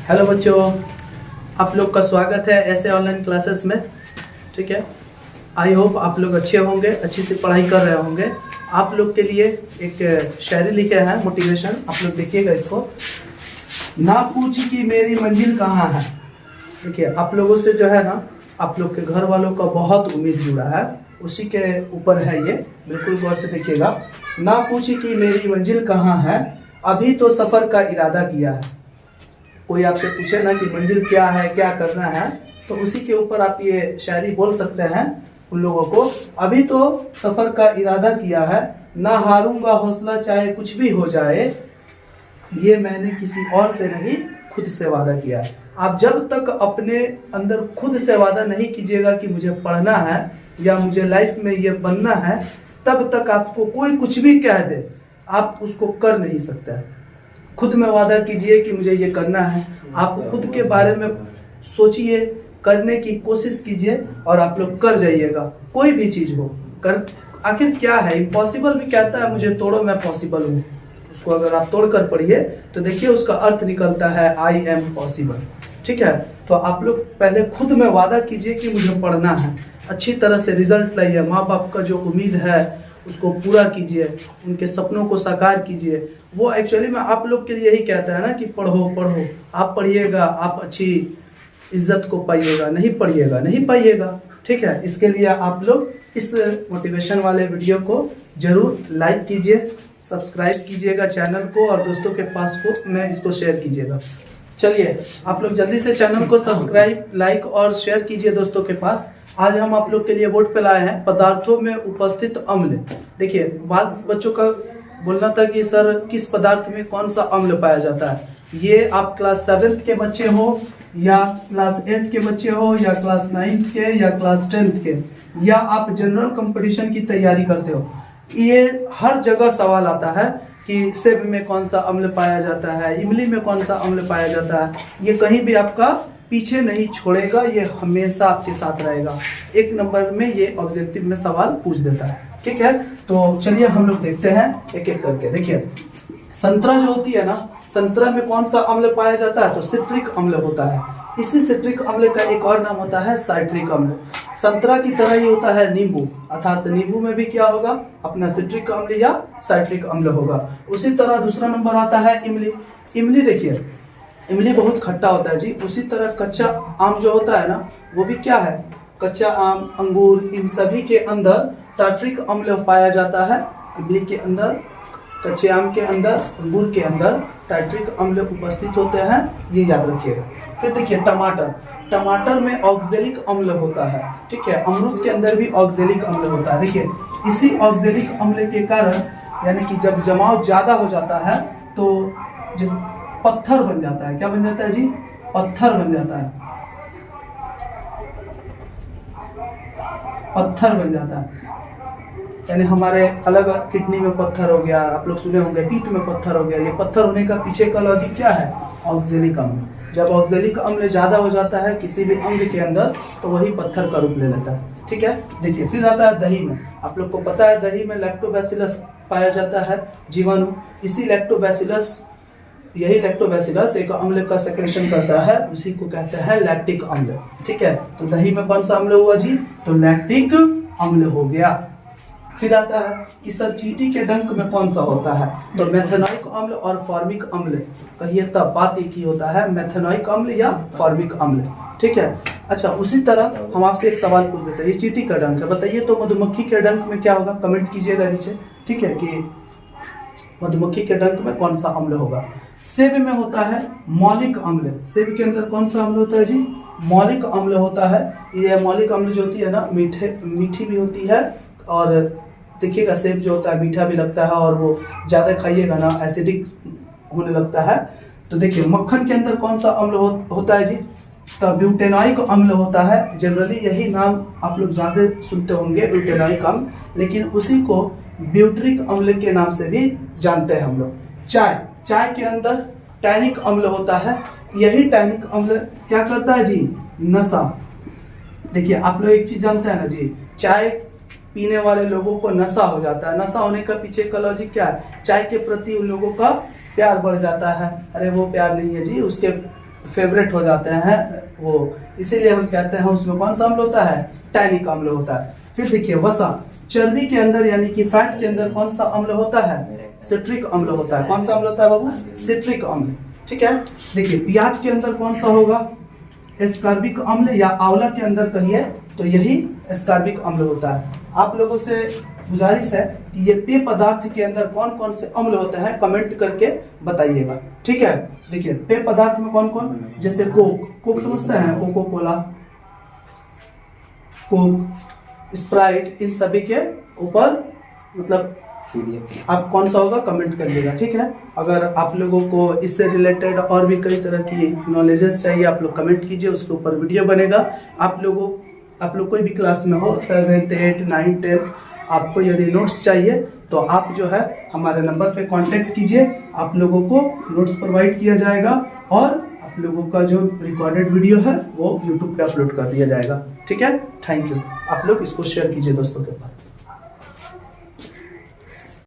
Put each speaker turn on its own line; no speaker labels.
Hello बच्चों, आप लोग का स्वागत है ऐसे ऑनलाइन क्लासेस में। ठीक है, आई होप आप लोग अच्छे होंगे, अच्छी से पढ़ाई कर रहे होंगे। आप लोग के लिए एक शायरी लिखे हैं, मोटिवेशन। आप लोग देखिएगा इसको। ना पूछ कि मेरी मंजिल कहाँ है। देखिए, आप लोगों से जो है ना, आप लोग के घर वालों का बहुत उम्मीद जुड़ा है, उसी के ऊपर है ये। बिल्कुल गौर से देखिएगा। ना पूछ कि मेरी मंजिल कहाँ है, अभी तो सफ़र का इरादा किया है। कोई आपसे पूछे ना कि मंजिल क्या है, क्या करना है, तो उसी के ऊपर आप ये शायरी बोल सकते हैं उन लोगों को। अभी तो सफ़र का इरादा किया है, ना हारूंगा हौसला चाहे कुछ भी हो जाए, ये मैंने किसी और से नहीं खुद से वादा किया है। आप जब तक अपने अंदर खुद से वादा नहीं कीजिएगा कि मुझे पढ़ना है या मुझे लाइफ में ये बनना है, तब तक आपको कोई कुछ भी कह दे, आप उसको कर नहीं सकते। खुद में वादा कीजिए कि मुझे ये करना है। आप खुद के बारे में सोचिए, करने की कोशिश कीजिए और आप लोग कर जाइएगा। कोई भी चीज़ हो कर, आखिर क्या है, इम्पॉसिबल भी कहता है मुझे तोड़ो मैं पॉसिबल हूँ। उसको अगर आप तोड़ कर पढ़िए तो देखिए उसका अर्थ निकलता है आई एम पॉसिबल। ठीक है, तो आप लोग पहले खुद में वादा कीजिए कि मुझे पढ़ना है, अच्छी तरह से रिजल्ट लाइए, माँ बाप का जो उम्मीद है उसको पूरा कीजिए, उनके सपनों को साकार कीजिए। वो एक्चुअली में आप लोग के लिए यही कहता है ना कि पढ़ो पढ़ो। आप पढ़िएगा, आप अच्छी इज्जत को पाइएगा, नहीं पढ़िएगा नहीं पाइएगा। ठीक है, इसके लिए आप लोग इस मोटिवेशन वाले वीडियो को जरूर लाइक कीजिए, सब्सक्राइब कीजिएगा चैनल को, और दोस्तों के पास को में इसको शेयर कीजिएगा। चलिए, आप लोग जल्दी से चैनल को सब्सक्राइब, लाइक और शेयर कीजिए दोस्तों के पास। आज हम आप लोग के लिए बोर्ड पे लाए हैं पदार्थों में उपस्थित अम्ल। देखिए, बाद बच्चों का बोलना था कि सर किस पदार्थ में कौन सा अम्ल पाया जाता है। ये आप क्लास 7th के बच्चे हो या क्लास 8 के बच्चे हो या क्लास 9th के या क्लास 10th के, या आप जनरल कंपटीशन की तैयारी करते हो, ये हर जगह सवाल आता है कि सेब में कौन सा अम्ल पाया जाता है, इमली में कौन सा अम्ल पाया जाता है। ये कहीं भी आपका पीछे नहीं छोड़ेगा, ये हमेशा आपके साथ रहेगा। एक नंबर में ये ऑब्जेक्टिव में सवाल पूछ देता है। ठीक है, तो चलिए हम लोग देखते हैं एक एक करके। देखिए, संतरा जो होती है ना, संतरा में कौन सा अम्ल पाया जाता है, तो सिट्रिक अम्ल होता है। इसी सिट्रिक अम्ल का एक और नाम होता है साइट्रिक अम्ल। संतरा की तरह ही होता है नींबू, अर्थात नींबू में भी क्या होगा, अपना सिट्रिक अम्ल या साइट्रिक अम्ल होगा। उसी तरह दूसरा नंबर आता है इमली। इमली देखिए, इमली बहुत खट्टा होता है जी। उसी तरह कच्चा आम जो होता है ना, वो भी क्या है, कच्चा आम, अंगूर, इन सभी के अंदर टार्ट्रिक अम्ल पाया जाता है। इमली के अंदर, कच्चे आम के अंदर, अंगूर के अंदर टार्ट्रिक अम्ल उपस्थित होते हैं, ये याद रखिएगा। फिर देखिए टमाटर, टमाटर में ऑक्जेलिक अम्ल होता है। ठीक है, अमरूद के अंदर भी ऑक्जेलिक अम्ल होता है। देखिए, इसी ऑक्जेलिक अम्ल के कारण, यानी कि जब जमाव ज्यादा हो जाता है तो पत्थर बन जाता है। क्या बन जाता है जी, पत्थर बन जाता है, पत्थर बन जाता है। यानी हमारे अलग किडनी में पत्थर हो गया, आप लोग सुने होंगे पीठ में पत्थर हो गया। ये पत्थर होने का पीछे का लॉजिक क्या है, ऑक्जेलिक अम्ल। जब ऑक्जेलिक अम्ल ज्यादा हो जाता है किसी भी अंग के अंदर, तो वही पत्थर का रूप ले लेता है। ठीक है, देखिए फिर आता है दही में। आप लोग को पता है दही में लैक्टोबैसिलस पाया जाता है, जीवाणु। इसी लैक्टोबैसिलस, यही लैक्टोबैसिलस एक अम्ल का सेक्रेशन करता है, उसी को कहते हैं लैक्टिक अम्ल। ठीक है, तो दही में कौन सा अम्ल हुआ जी, तो लैक्टिक अम्ल हो गया। फिर आता है कि सर चींटी के डंक में कौन सा होता है, तो मेथेनोइक अम्ल और फॉर्मिक अम्ल। कहिए तब बात एक ही होता है, मेथेनोइक अम्ल या फॉर्मिक अम्ल। ठीक है, अच्छा उसी तरह हम आपसे एक सवाल पूछ देते हैं, ये चींटी का डंक है, बताइए तो मधुमक्खी के डंक में क्या होगा, कमेंट कीजिएगा नीचे। ठीक है, कि मधुमक्खी के डंक में कौन सा अम्ल होगा। सेब में होता है मौलिक अम्ल। सेब के अंदर कौन सा अम्ल होता है जी, मौलिक अम्ल होता है। ये मौलिक अम्ल जो होती है ना, मीठी भी होती है, और देखिएगा सेब जो होता है मीठा भी लगता है, और वो ज़्यादा खाइएगा ना एसिडिक होने लगता है। तो देखिए मक्खन के अंदर कौन सा अम्ल होता है जी, तो ब्यूटेनॉइक अम्ल होता है। जनरली यही नाम आप लोग ज़्यादा सुनते होंगे, ब्यूटेनॉइक अम्ल, लेकिन उसी को ब्यूट्रिक अम्ल के नाम से भी जानते हैं हम लोग। चाय के अंदर टैनिक अम्ल होता है। यही टैनिक अम्ल क्या करता है जी, नशा। देखिए आप लोग एक चीज जानते हैं ना जी, चाय पीने वाले लोगों को नशा हो जाता है। नशा होने का पीछे का लॉजिक क्या है, चाय के प्रति उन लोगों का प्यार बढ़ जाता है। अरे वो प्यार नहीं है जी, उसके फेवरेट हो जाते हैं वो, इसीलिए हम कहते हैं उसमें कौन सा अम्ल होता है, टैनिक अम्ल होता है। फिर देखिए वसा, चर्बी के अंदर यानी कि फैट के अंदर कौन सा अम्ल होता है, सिट्रिक अम्ल होता है। कौन सा अम्ल होता है बाबू, सिट्रिक अम्ल, ठीक है। देखिए प्याज के अंदर कौन सा होगा, एस्कॉर्बिक अम्ल, या आंवला के अंदर कहिए तो यही एस्कॉर्बिक अम्ल होता है। आप लोगों से गुजारिश है कि ये पेय पदार्थ के अंदर कौन कौन से अम्ल होते हैं कमेंट करके बताइएगा, ठीक है। देखिए पेय पदार्थ में कौन कौन, जैसे कोक समझते हैं, कोको कोला, कोक, स्प्राइट, इन सभी के ऊपर मतलब आप कौन सा होगा कमेंट करिएगा, ठीक है। अगर आप लोगों को इससे रिलेटेड और भी कई तरह की नॉलेजेस चाहिए, आप लोग कमेंट कीजिए, उसके ऊपर वीडियो बनेगा। आप लोग कोई भी क्लास में हो, 7th 8th 9th 10th, आपको यदि नोट्स चाहिए तो आप जो है हमारे नंबर पे कांटेक्ट कीजिए, आप लोगों को नोट्स प्रोवाइड किया जाएगा और आप लोगों का जो रिकॉर्डेड वीडियो है वो यूट्यूब पे अपलोड कर दिया जाएगा, ठीक है। Thank you. आप लोग इसको शेयर कीजिए दोस्तों के पास।